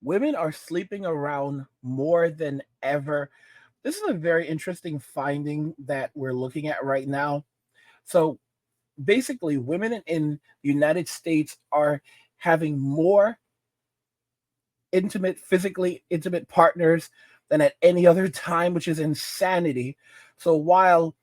women are sleeping around more than ever. This is a very interesting finding that we're looking at right now. So basically, women in the United States are having more physically intimate partners than at any other time, which is insanity. So while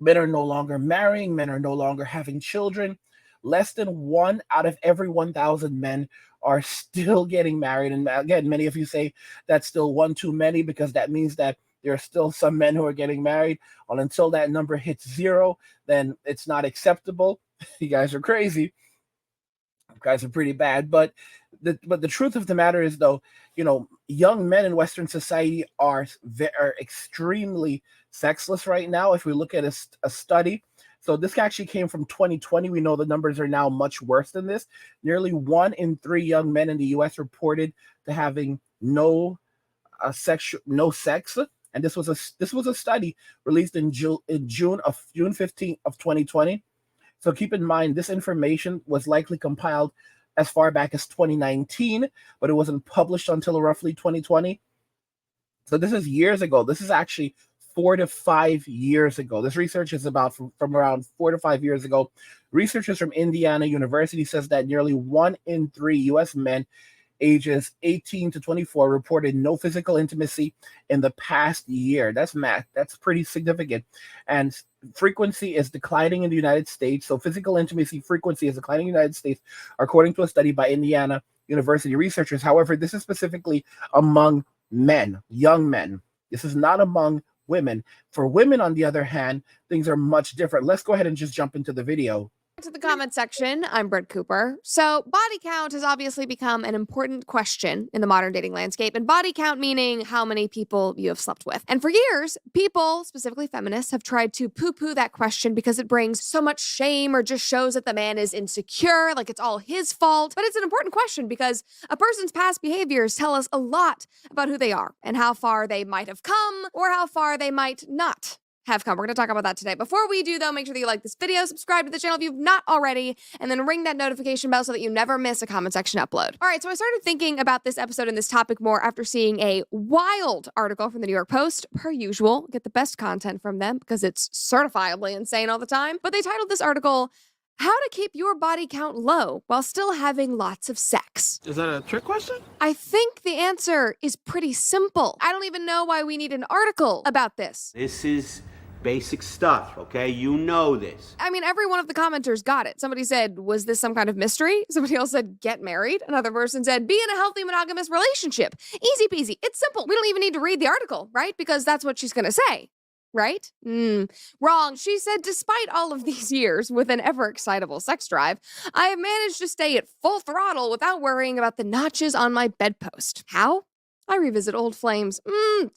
men are no longer marrying, men are no longer having children, less than one out of every 1,000 men are still getting married. And again, many of you say that's still one too many because that means that there are still some men who are getting married. Well, until that number hits zero, then it's not acceptable. You guys are crazy. You guys are pretty bad. But the truth of the matter is, though, young men in Western society are extremely sexless right now. If we look at a study, so this actually came from 2020. We know the numbers are now much worse than this. Nearly 1 in 3 young men in the U.S. reported to having no sex, and this was a study released in June 15th of 2020. So keep in mind, this information was likely compiled as far back as 2019, but it wasn't published until roughly 2020. So this is years ago. This is actually 4 to 5 years ago. This research is about from around 4 to 5 years ago. Researchers from Indiana University says that nearly 1 in 3 U.S. men ages 18 to 24 reported no physical intimacy in the past year. That's math. That's pretty significant. And frequency is declining in the United States. So physical intimacy frequency is declining in the United States, according to a study by Indiana University researchers. However, this is specifically among men, young men. This is not among women. For women, on the other hand, things are much different. Let's go ahead and just jump into the video. To the comment section. I'm Brett Cooper. So body count has obviously become an important question in the modern dating landscape, and body count meaning how many people you have slept with. And for years, people, specifically feminists, have tried to poo-poo that question because it brings so much shame or just shows that the man is insecure, like it's all his fault. But it's an important question because a person's past behaviors tell us a lot about who they are and how far they might have come or how far they might not have come. We're going to talk about that today. Before we do, though, make sure that you like this video, subscribe to the channel if you've not already, and then ring that notification bell so that you never miss a comment section upload. All right, so I started thinking about this episode and this topic more after seeing a wild article from the New York Post. Per usual, get the best content from them because it's certifiably insane all the time. But they titled this article, "How to Keep Your Body Count Low While Still Having Lots of Sex." Is that a trick question? I think the answer is pretty simple. I don't even know why we need an article about this. This is basic stuff, okay? You know this. I mean, every one of the commenters got it. Somebody said, was this some kind of mystery? Somebody else said, get married. Another person said, be in a healthy monogamous relationship. Easy peasy. It's simple. We don't even need to read the article, right? Because that's what she's going to say. Right? Wrong. She said, despite all of these years with an ever-excitable sex drive, I have managed to stay at full throttle without worrying about the notches on my bedpost. How? I revisit old flames.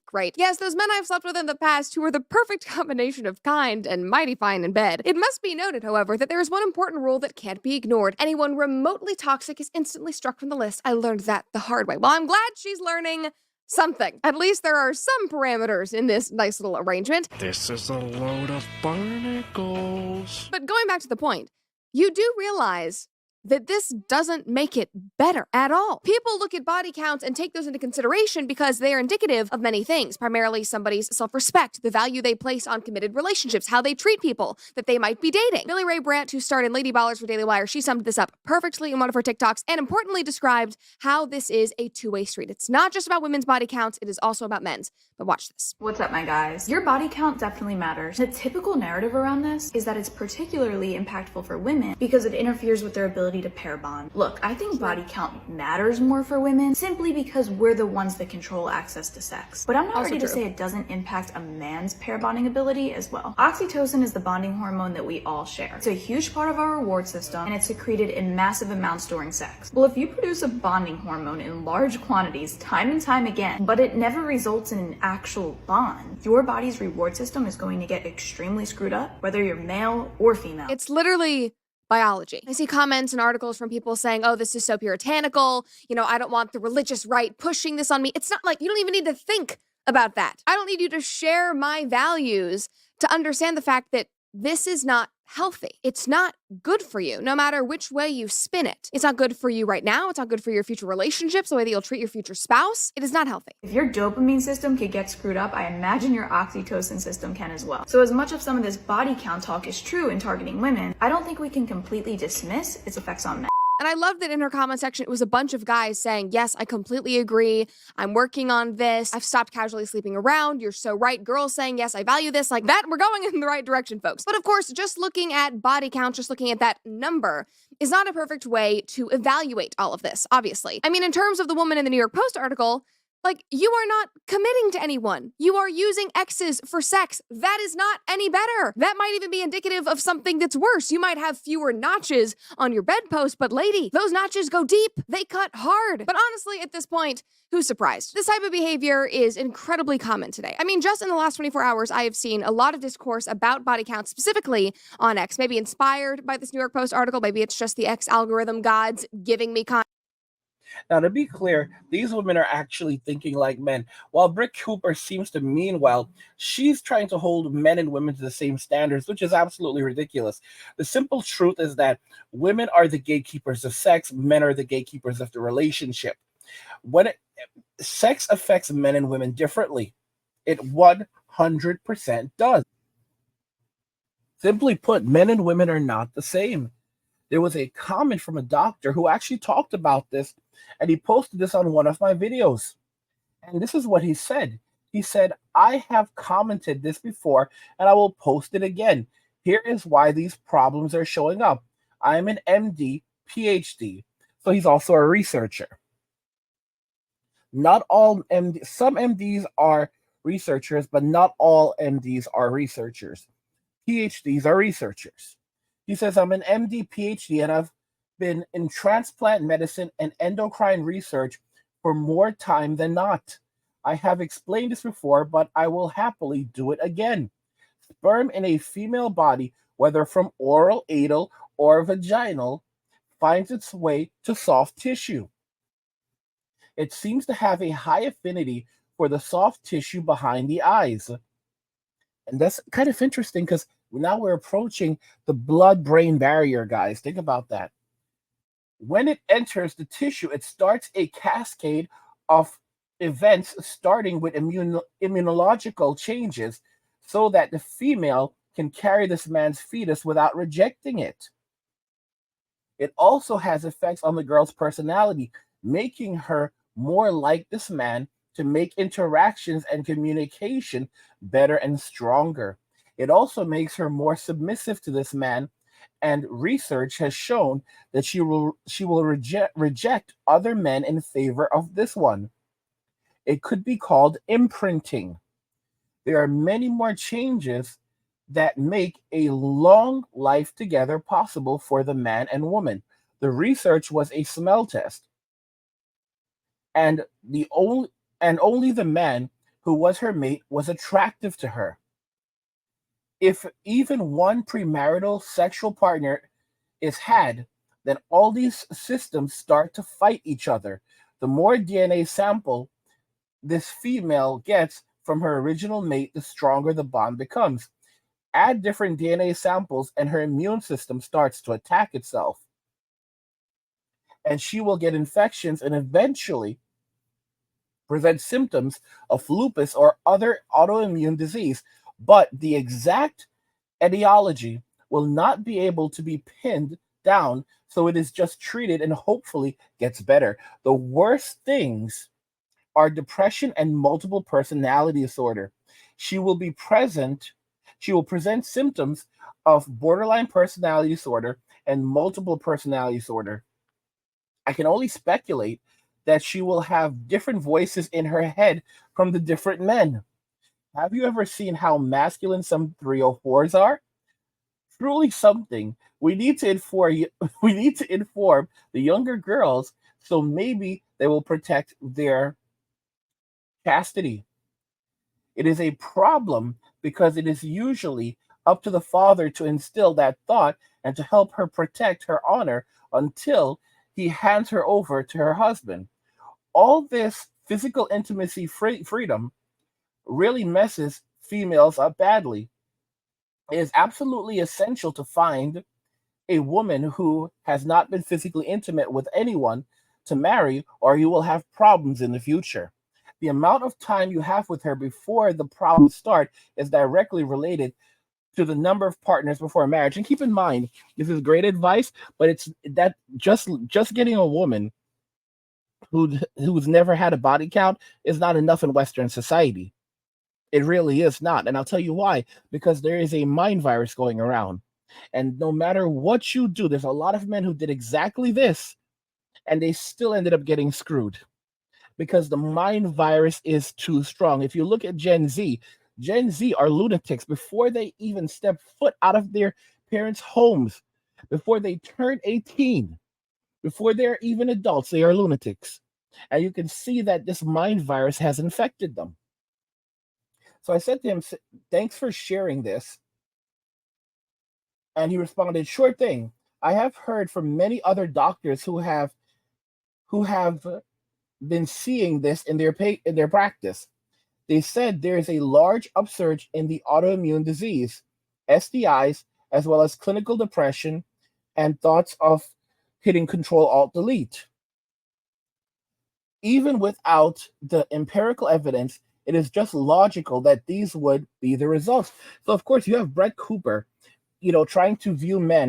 Great. Yes, those men I've slept with in the past who were the perfect combination of kind and mighty fine in bed. It must be noted, however, that there is one important rule that can't be ignored. Anyone remotely toxic is instantly struck from the list. I learned that the hard way. Well, I'm glad she's learning something. At least there are some parameters in this nice little arrangement. This is a load of barnacles. But going back to the point, you do realize that this doesn't make it better at all. People look at body counts and take those into consideration because they are indicative of many things, primarily somebody's self-respect, the value they place on committed relationships, how they treat people that they might be dating. Billy Ray Brandt, who starred in Lady Ballers for Daily Wire, she summed this up perfectly in one of her TikToks and importantly described how this is a two-way street. It's not just about women's body counts, it is also about men's. But watch this. What's up, my guys? Your body count definitely matters. The typical narrative around this is that it's particularly impactful for women because it interferes with their ability to pair bond. Look, I think body count matters more for women simply because we're the ones that control access to sex. But I'm not ready to say it doesn't impact a man's pair bonding ability as well. Oxytocin is the bonding hormone that we all share. It's a huge part of our reward system and it's secreted in massive amounts during sex. Well, if you produce a bonding hormone in large quantities time and time again, but it never results in an actual bond, your body's reward system is going to get extremely screwed up, whether you're male or female. It's literally biology. I see comments and articles from people saying, oh, this is so puritanical. I don't want the religious right pushing this on me. It's not like you don't even need to think about that. I don't need you to share my values to understand the fact that this is not healthy. It's not good for you, no matter which way you spin it. It's not good for you right now. It's not good for your future relationships, the way that you'll treat your future spouse. It is not healthy. If your dopamine system can get screwed up, I imagine your oxytocin system can as well. So as much of some of this body count talk is true in targeting women, I don't think we can completely dismiss its effects on men. And I love that in her comment section, it was a bunch of guys saying, yes, I completely agree. I'm working on this. I've stopped casually sleeping around. You're so right. Girls saying, yes, I value this. Like that, we're going in the right direction, folks. But of course, just looking at body count, just looking at that number is not a perfect way to evaluate all of this, obviously. I mean, in terms of the woman in the New York Post article, like, you are not committing to anyone. You are using X's for sex. That is not any better. That might even be indicative of something that's worse. You might have fewer notches on your bedpost, but lady, those notches go deep. They cut hard. But honestly, at this point, who's surprised? This type of behavior is incredibly common today. I mean, just in the last 24 hours, I have seen a lot of discourse about body count specifically on X, maybe inspired by this New York Post article. Maybe it's just the X algorithm gods giving me content. Now, to be clear, these women are actually thinking like men. While Britt Cooper seems to mean well, she's trying to hold men and women to the same standards, which is absolutely ridiculous. The simple truth is that women are the gatekeepers of sex, men are the gatekeepers of the relationship. Sex affects men and women differently. It 100% does. Simply put, men and women are not the same. There was a comment from a doctor who actually talked about this, and he posted this on one of my videos. And this is what he said. He said, I have commented this before, and I will post it again. Here is why these problems are showing up. I'm an MD, PhD. So he's also a researcher. Not all MDs, some MDs are researchers, but not all MDs are researchers. PhDs are researchers. He says, I'm an MD, PhD, and I've been in transplant medicine and endocrine research for more time than not. I have explained this before, but I will happily do it again. Sperm in a female body, whether from oral, anal, or vaginal, finds its way to soft tissue. It seems to have a high affinity for the soft tissue behind the eyes. And that's kind of interesting because now we're approaching the blood-brain barrier, guys. Think about that. When it enters the tissue, it starts a cascade of events starting with immunological changes so that the female can carry this man's fetus without rejecting it. It also has effects on the girl's personality, making her more like this man to make interactions and communication better and stronger. It also makes her more submissive to this man, and research has shown that she will reject other men in favor of this one. It could be called imprinting. There are many more changes that make a long life together possible for the man and woman. The research was a smell test, and only the man who was her mate was attractive to her. If even one premarital sexual partner is had, then all these systems start to fight each other. The more DNA sample this female gets from her original mate, the stronger the bond becomes. Add different DNA samples and her immune system starts to attack itself. And she will get infections and eventually present symptoms of lupus or other autoimmune disease. But the exact etiology will not be able to be pinned down, so it is just treated and hopefully gets better. The worst things are depression and multiple personality disorder. She will present symptoms of borderline personality disorder and multiple personality disorder. I can only speculate that she will have different voices in her head from the different men. Have you ever seen how masculine some 304s are? Truly something. We need to inform the younger girls so maybe they will protect their chastity. It is a problem because it is usually up to the father to instill that thought and to help her protect her honor until he hands her over to her husband. All this physical intimacy freedom really messes females up badly. It is absolutely essential to find a woman who has not been physically intimate with anyone to marry, or you will have problems in the future. The amount of time you have with her before the problems start is directly related to the number of partners before marriage. And keep in mind, this is great advice, but it's that just getting a woman who's never had a body count is not enough in Western society. It really is not. And I'll tell you why. Because there is a mind virus going around. And no matter what you do, there's a lot of men who did exactly this and they still ended up getting screwed because the mind virus is too strong. If you look at Gen Z are lunatics before they even step foot out of their parents' homes, before they turn 18, before they're even adults, they are lunatics. And you can see that this mind virus has infected them. So I said to him, "Thanks for sharing this." And he responded, "Sure thing. I have heard from many other doctors who have been seeing this in their practice. They said there is a large upsurge in the autoimmune disease, STIs, as well as clinical depression and thoughts of hitting Control Alt Delete. Even without the empirical evidence, it is just logical that these would be the results." So of course you have Brett Cooper, trying to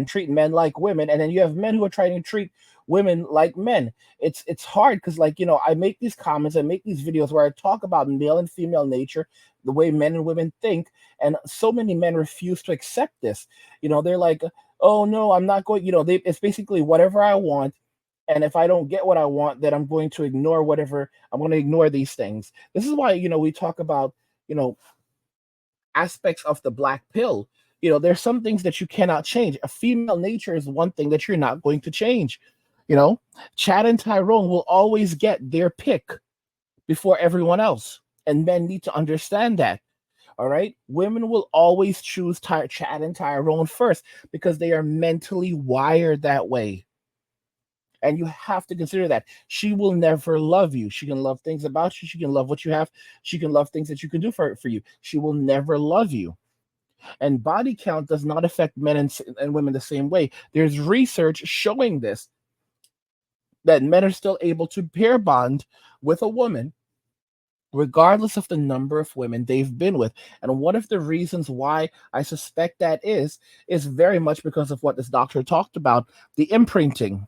treat men like women, and then you have men who are trying to treat women like men. It's hard because, I make these comments, I make these videos where I talk about male and female nature, the way men and women think, and so many men refuse to accept this. They're like, "Oh no, I'm not going." It's basically whatever I want, and if I don't get what I want, then I'm going to ignore whatever. I'm going to ignore these things. This is why we talk about you know aspects of the black pill. There's some things that you cannot change. A female nature is one thing that you're not going to change. You know, Chad and Tyrone will always get their pick before everyone else. And men need to understand that. All right. Women will always choose Chad and Tyrone first because they are mentally wired that way. And you have to consider that. She will never love you. She can love things about you. She can love what you have. She can love things that you can do for you. She will never love you. And body count does not affect men and women the same way. There's research showing this, that men are still able to pair bond with a woman regardless of the number of women they've been with. And one of the reasons why I suspect that is very much because of what this doctor talked about, the imprinting.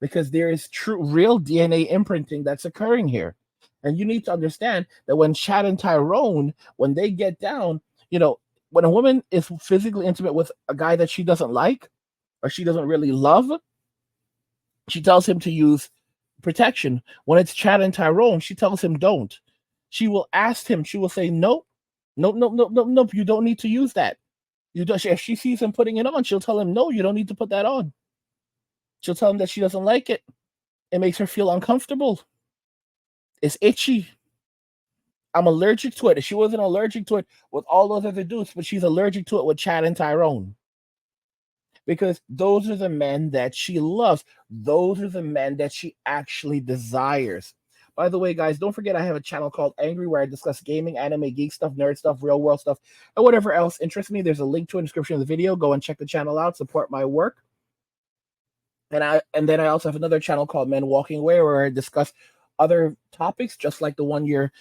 Because there is real DNA imprinting that's occurring here. And you need to understand that when Chad and Tyrone, when they get down, when a woman is physically intimate with a guy that she doesn't like or she doesn't really love, she tells him to use protection. When it's Chad and Tyrone, she tells him don't. She will ask him, she will say, "Nope, nope, nope, nope, nope, nope, you don't need to use that." If she sees him putting it on, she'll tell him, "No, you don't need to put that on." She'll tell him that she doesn't like it. It makes her feel uncomfortable. It's itchy. I'm allergic to it. She wasn't allergic to it with all those other dudes, but she's allergic to it with Chad and Tyrone. Because those are the men that she loves. Those are the men that she actually desires. By the way, guys, don't forget I have a channel called Angry where I discuss gaming, anime, geek stuff, nerd stuff, real world stuff, and whatever else interests me. There's a link to it in the description of the video. Go and check the channel out. Support my work. And then I also have another channel called Men Walking Away where I discuss other topics just like the one you're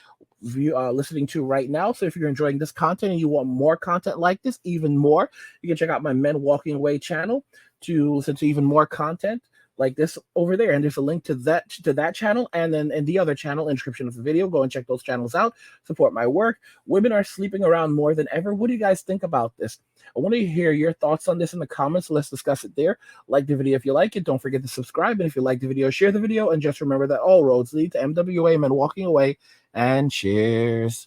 listening to right now. So if you're enjoying this content and you want more content like this, even more, you can check out my Men Walking Away channel to listen to even more content like this over there. And there's a link to that channel and then in the other channel in the description of the video. Go and check those channels out. Support my work. Women are sleeping around more than ever. What do you guys think about this? I want to hear your thoughts on this in the comments. So let's discuss it there. Like the video if you like it. Don't forget to subscribe. And if you like the video, share the video. And just remember that all roads lead to MWA, Men Walking Away. And cheers.